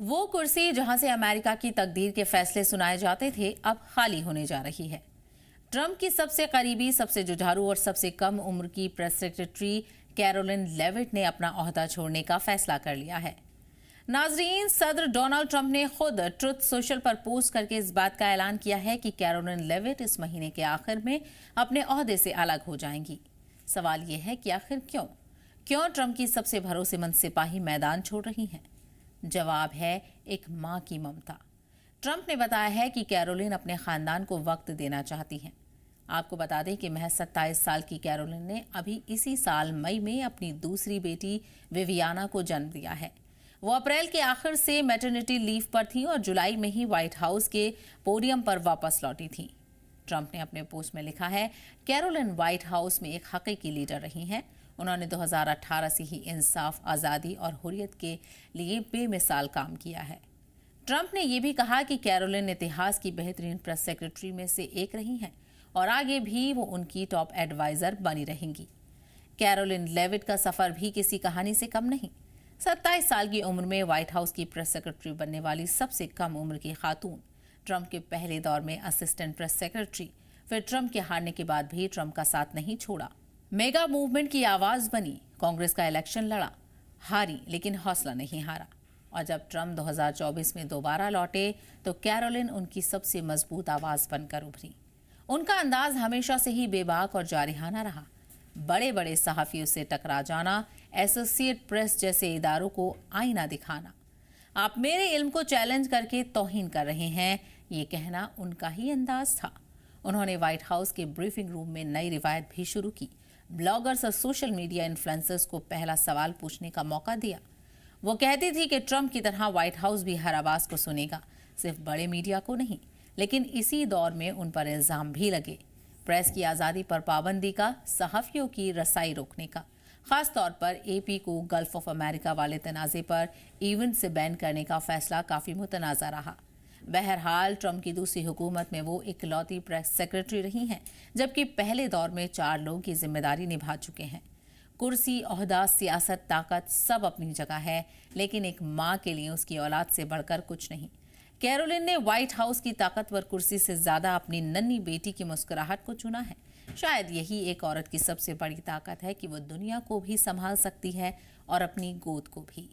वो कुर्सी जहां से अमेरिका की तकदीर के फैसले सुनाए जाते थे, अब खाली होने जा रही है। ट्रंप की सबसे करीबी, सबसे जुझारू और सबसे कम उम्र की प्रेस सेक्रेटरी कैरोलिन लेविट ने अपना ओहदा छोड़ने का फैसला कर लिया है। नाजरीन, सदर डोनाल्ड ट्रंप ने खुद ट्रुथ सोशल पर पोस्ट करके इस बात का ऐलान किया है कि कैरोलिन लेविट इस महीने के आखिर में अपने ओहदे से अलग हो जाएंगी। सवाल यह है कि आखिर क्यों ट्रंप की सबसे भरोसेमंद सिपाही मैदान छोड़ रही हैं? जवाब है एक मां की ममता। ट्रंप ने बताया है कि कैरोलिन अपने खानदान को वक्त देना चाहती हैं। आपको बता दें कि महज 27 साल की कैरोलिन ने अभी इसी साल मई में अपनी दूसरी बेटी विवियाना को जन्म दिया है। वो अप्रैल के आखिर से मैटरनिटी लीव पर थी और जुलाई में ही व्हाइट हाउस के पोडियम पर वापस लौटी थी। ट्रंप ने अपने पोस्ट में लिखा है, कैरोलिन व्हाइट हाउस में एक हकीकी लीडर रही हैं। उन्होंने 2018 से ही इंसाफ, आज़ादी और हुर्रियत के लिए बेमिसाल काम किया है। ट्रंप ने यह भी कहा कि कैरोलिन इतिहास की बेहतरीन प्रेस सेक्रेटरी में से एक रही हैं और आगे भी वो उनकी टॉप एडवाइजर बनी रहेंगी। कैरोलिन लेविट का सफर भी किसी कहानी से कम नहीं। 27 साल की उम्र में व्हाइट हाउस की प्रेस सेक्रेटरी बनने वाली सबसे कम उम्र की खातून, ट्रंप के पहले दौर में असिस्टेंट प्रेस सेक्रेटरी, फिर ट्रंप के हारने के बाद भी ट्रंप का साथ नहीं छोड़ा। मेगा मूवमेंट की आवाज बनी, कांग्रेस का इलेक्शन लड़ा, हारी लेकिन हौसला नहीं हारा। और जब ट्रंप 2024 में दोबारा लौटे तो कैरोलिन उनकी सबसे मजबूत आवाज बनकर उभरी। उनका अंदाज हमेशा से ही बेबाक और जारिहाना रहा। बड़े बड़े सहाफियों से टकरा जाना, एसोसिएट प्रेस जैसे इदारों को आईना दिखाना, आप मेरे इल्म को चैलेंज करके तौहीन कर रहे हैं, ये कहना उनका ही अंदाज था। उन्होंने व्हाइट हाउस के ब्रीफिंग रूम में नई रिवायत भी शुरू की। ब्लॉगर्स और सोशल मीडिया इन्फ्लुएंसर्स को पहला सवाल पूछने का मौका दिया। वो कहती थी कि ट्रंप की तरह व्हाइट हाउस भी हर आवाज को सुनेगा, सिर्फ बड़े मीडिया को नहीं। लेकिन इसी दौर में उन पर इल्जाम भी लगे, प्रेस की आज़ादी पर पाबंदी का, सहाफियों की रसाई रोकने का। खास तौर पर एपी को गल्फ ऑफ अमेरिका वाले तनाज़े पर इवेंट से बैन करने का फैसला काफ़ी मुतनाज़ा रहा। बहरहाल, ट्रंप की दूसरी हुकूमत में वो इकलौती प्रेस सेक्रेटरी रही हैं, जबकि पहले दौर में 4 लोगों की जिम्मेदारी निभा चुके हैं। कुर्सी, ओहदा, सियासत, ताकत सब अपनी जगह है, लेकिन एक मां के लिए उसकी औलाद से बढ़कर कुछ नहीं। कैरोलिन ने व्हाइट हाउस की ताकतवर कुर्सी से ज्यादा अपनी नन्ही बेटी की मुस्कुराहट को चुना है। शायद यही एक औरत की सबसे बड़ी ताकत है कि वो दुनिया को भी संभाल सकती है और अपनी गोद को भी।